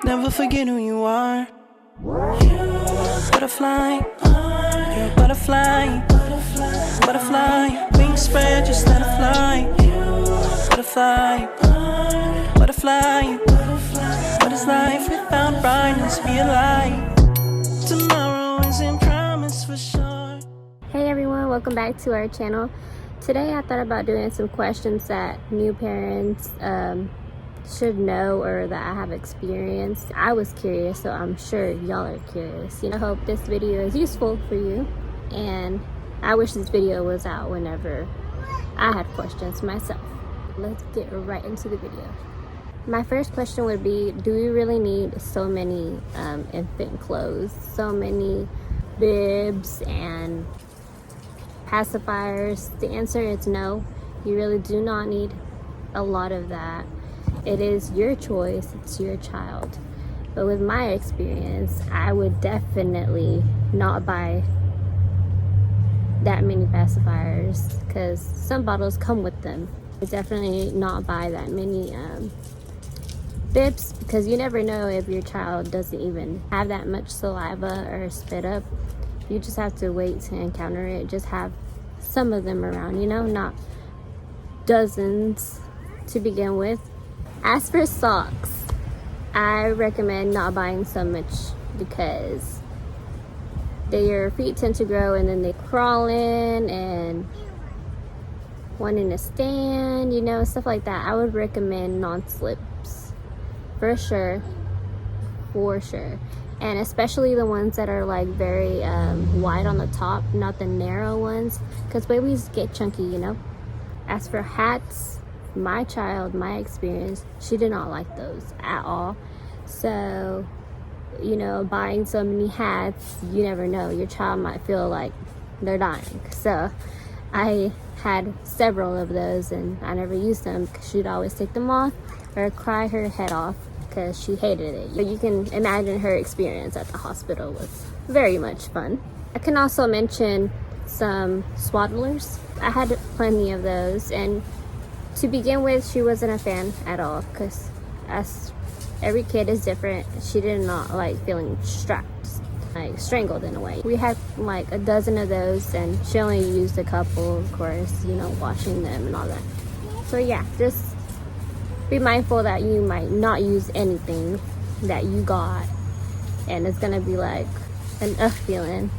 Never forget who you are. Butterfly, you're a butterfly. Butterfly, wings spread, just let it fly. Butterfly, butterfly. What is life without brightness? Be a light. Tomorrow isn't promised for sure. Hey everyone, welcome back to our channel. Today I thought about doing some questions that new parents should know or that I have experienced. I was curious, so I'm sure y'all are curious. I hope this video is useful for you, and I wish this video was out whenever I had questions myself. Let's get right into the video. My first question would be, do we really need so many infant clothes, so many bibs and pacifiers? The answer is no. You really do not need a lot of that. It is your choice, it's your child. But with my experience, I would definitely not buy that many pacifiers because some bottles come with them. I would definitely not buy that many bibs because you never know if your child doesn't even have that much saliva or spit up. You just have to wait to encounter it. Just have some of them around, not dozens to begin with. As for socks, I recommend not buying so much because your feet tend to grow and then they crawl in and wanting to stand, stuff like that. I would recommend non-slips for sure. And especially the ones that are like very wide on the top, not the narrow ones, because babies get chunky. As for hats, my child, my experience, she did not like those at all. So buying so many hats, you never know, your child might feel like they're dying. So I had several of those and I never used them because she'd always take them off or cry her head off because she hated it. But you can imagine her experience at the hospital was very much fun. I can also mention some swaddlers. I had plenty of those, and to begin with, she wasn't a fan at all because every kid is different. She did not like feeling strapped, like strangled in a way. We had like a dozen of those and she only used a couple, of course, washing them and all that. So yeah, just be mindful that you might not use anything that you got and it's gonna be like an feeling.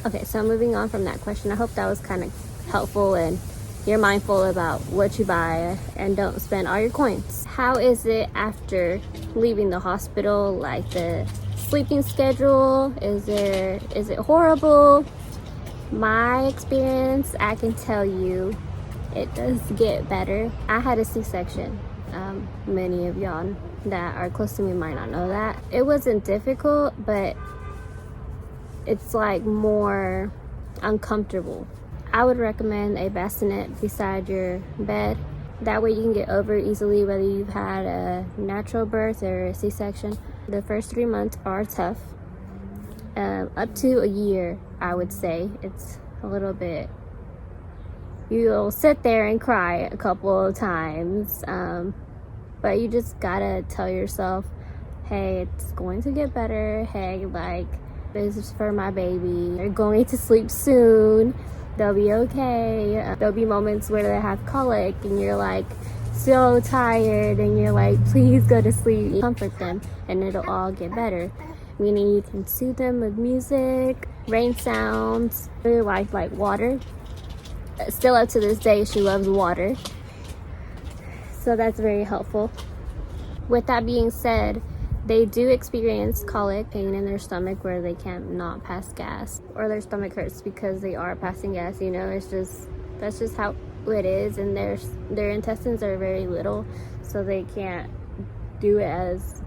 Okay, so moving on from that question, I hope that was kind of helpful and you're mindful about what you buy and don't spend all your coins. How is it after leaving the hospital? Like the sleeping schedule, is it horrible? My experience, I can tell you it does get better. I had a C-section. Many of y'all that are close to me might not know that. It wasn't difficult, but it's like more uncomfortable. I would recommend a bassinet beside your bed. That way you can get over easily whether you've had a natural birth or a C-section. The first 3 months are tough. Up to a year, I would say. It's a little bit, you'll sit there and cry a couple of times. But you just gotta tell yourself, hey, it's going to get better. Hey, like, this is for my baby. They're going to sleep soon. They'll be okay. There'll be moments where they have colic and you're like so tired and you're like, please go to sleep. You comfort them and it'll all get better. Meaning you can soothe them with music, rain sounds, really like water. Still up to this day, she loves water. So that's very helpful. With that being said, they do experience colic, pain in their stomach where they can't not pass gas, or their stomach hurts because they are passing gas. That's just how it is, and their intestines are very little, so they can't do it as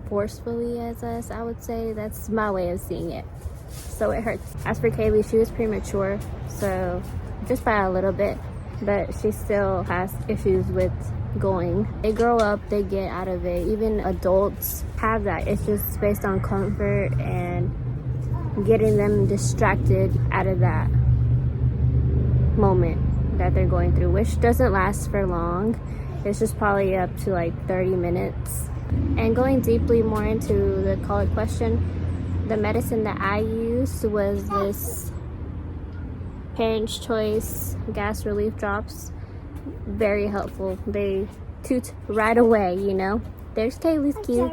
forcefully as us, I would say. That's my way of seeing it. So it hurts. As for Kaylee, she was premature, so just by a little bit, but she still has issues with going. They grow up, they get out of it. Even adults have that. It's just based on comfort and getting them distracted out of that moment that they're going through, which doesn't last for long. It's just probably up to like 30 minutes And going deeply more into the colic question, the medicine that I used was this Parents' Choice gas relief drops. Very helpful. They toot right away, you know. There's Kaylee's cute.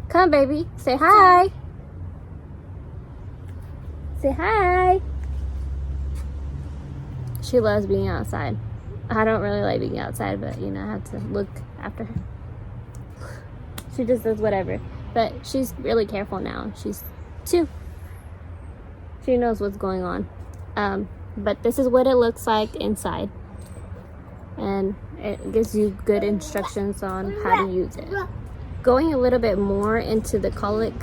Come, baby. Say hi. Say hi. She loves being outside. I don't really like being outside, but you know, I have to look after her. She just does whatever. But she's really careful now. She's 2. She knows what's going on. But this is what it looks like inside. And it gives you good instructions on how to use it. Going a little bit more into the colic,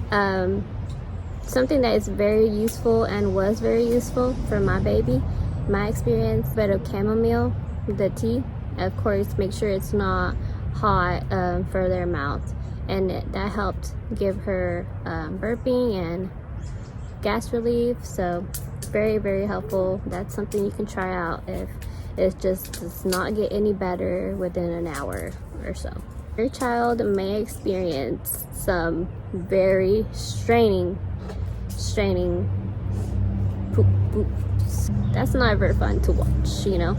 something that is very useful and was very useful for my baby, my experience, bit of chamomile, the tea. Of course, make sure it's not hot for their mouth. And that helped give her burping and gas relief. So very, very helpful. That's something you can try out if it just does not get any better within an hour or so. Your child may experience some very straining poops. That's not very fun to watch, you know,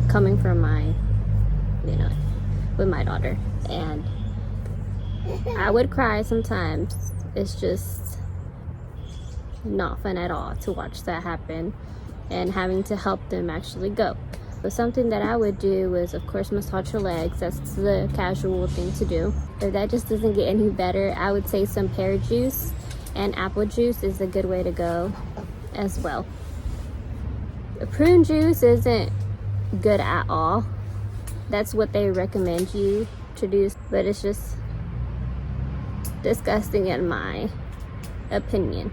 coming from my, you know, with my daughter. And I would cry sometimes. It's just not fun at all to watch that happen and having to help them actually go. But something that I would do was, of course, massage her legs. That's the casual thing to do. If that just doesn't get any better, I would say some pear juice and apple juice is a good way to go as well. The prune juice isn't good at all. That's what they recommend you to do, but it's just disgusting in my opinion.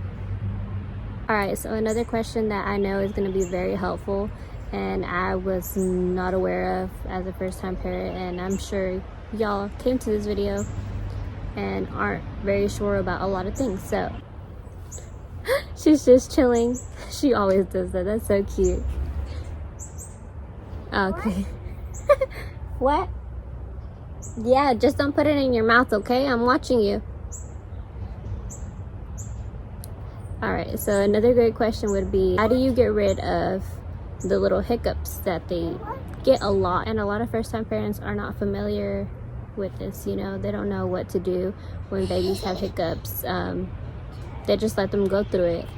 Alright, so another question that I know is going to be very helpful and I was not aware of as a first-time parent, and I'm sure y'all came to this video and aren't very sure about a lot of things. So she's just chilling. She always does that. That's so cute. Okay. What? Yeah, just don't put it in your mouth, okay? I'm watching you. Alright, so another great question would be, how do you get rid of the little hiccups that they get a lot? And a lot of first-time parents are not familiar with this, you know. They don't know what to do when babies have hiccups. They just let them go through it.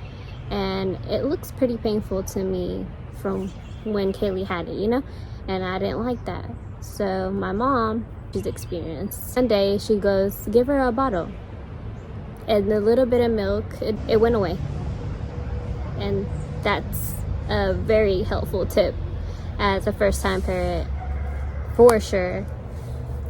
And it looks pretty painful to me from when Kaylee had it, you know? And I didn't like that. So my mom, she's experienced. One day she goes, give her a bottle. And the little bit of milk, it went away. And that's a very helpful tip as a first-time parent, for sure.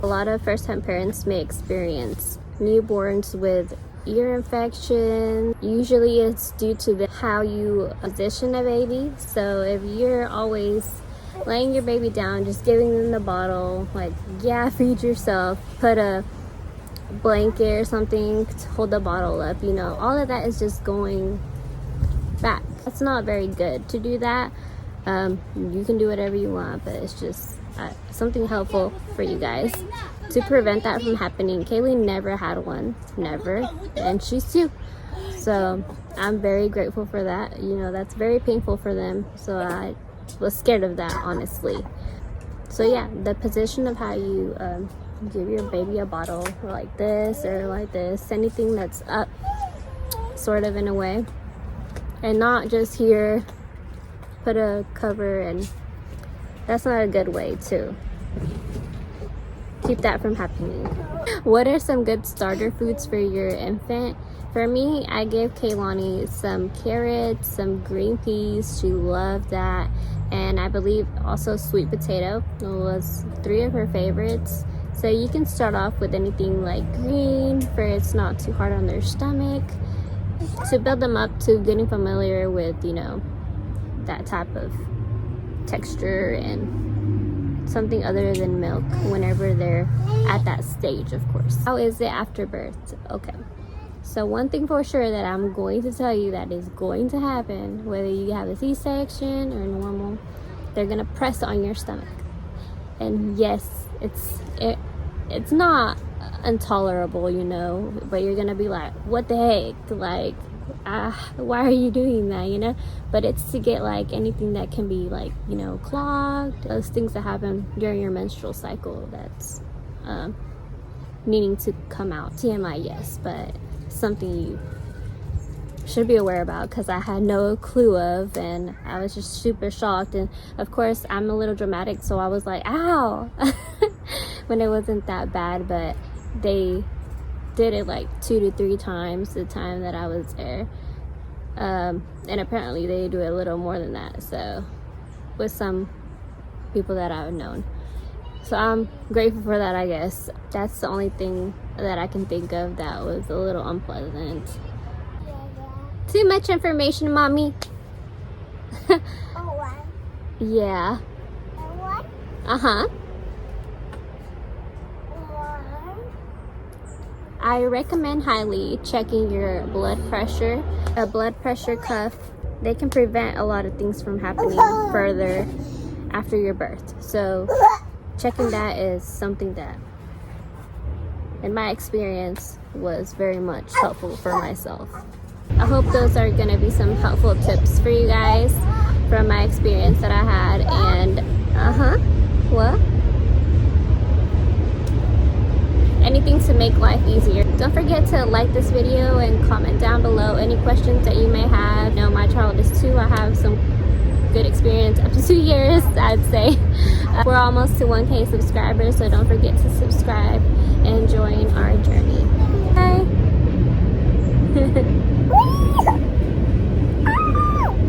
A lot of first-time parents may experience newborns with ear infection. Usually it's due to how you position a baby. So if you're always laying your baby down, just giving them the bottle, like, yeah, feed yourself, put a blanket or something to hold the bottle up, you know, all of that is just going back. It's not very good to do that. You can do whatever you want, but it's just something helpful for you guys to prevent that from happening. Kaylee never had one, never, and she's 2. So I'm very grateful for that. You know, that's very painful for them. So I was scared of that, honestly. So yeah, the position of how you give your baby a bottle like this or like this, anything that's up sort of in a way, and not just here, put a cover, and that's not a good way to keep that from happening. What are some good starter foods for your infant? For me, I gave Kaylani some carrots, some green peas. She loved that. And I believe also sweet potato was 3 of her favorites. So you can start off with anything like green, for it's not too hard on their stomach, to build them up to getting familiar with, you know, that type of texture and something other than milk whenever they're at that stage, of course. How is it after birth? Okay. So one thing for sure that I'm going to tell you that is going to happen, whether you have a C-section or normal, they're going to press on your stomach. And yes, it's not intolerable, you know, but you're gonna be like, what the heck, like, why are you doing that, you know? But it's to get like anything that can be like, you know, clogged, those things that happen during your menstrual cycle that's needing to come out. TMI, yes, but something you should be aware about, because I had no clue of, and I was just super shocked. And of course I'm a little dramatic, so I was like, ow, when it wasn't that bad. But they did it like 2 to 3 times the time that I was there, and apparently they do it a little more than that, so with some people that I've known. So I'm grateful for that, I guess. That's the only thing that I can think of that was a little unpleasant. Too much information, mommy. Yeah. Uh-huh. I recommend highly checking your blood pressure. A blood pressure cuff, they can prevent a lot of things from happening further after your birth. So checking that is something that, in my experience, was very much helpful for myself. I hope those are going to be some helpful tips for you guys from my experience that I had. And what? Anything to make life easier. Don't forget to like this video and comment down below any questions that you may have. You know, my child is 2. I have some good experience up to 2 years, I'd say. We're almost to 1K subscribers, so don't forget to subscribe and join our journey. Bye.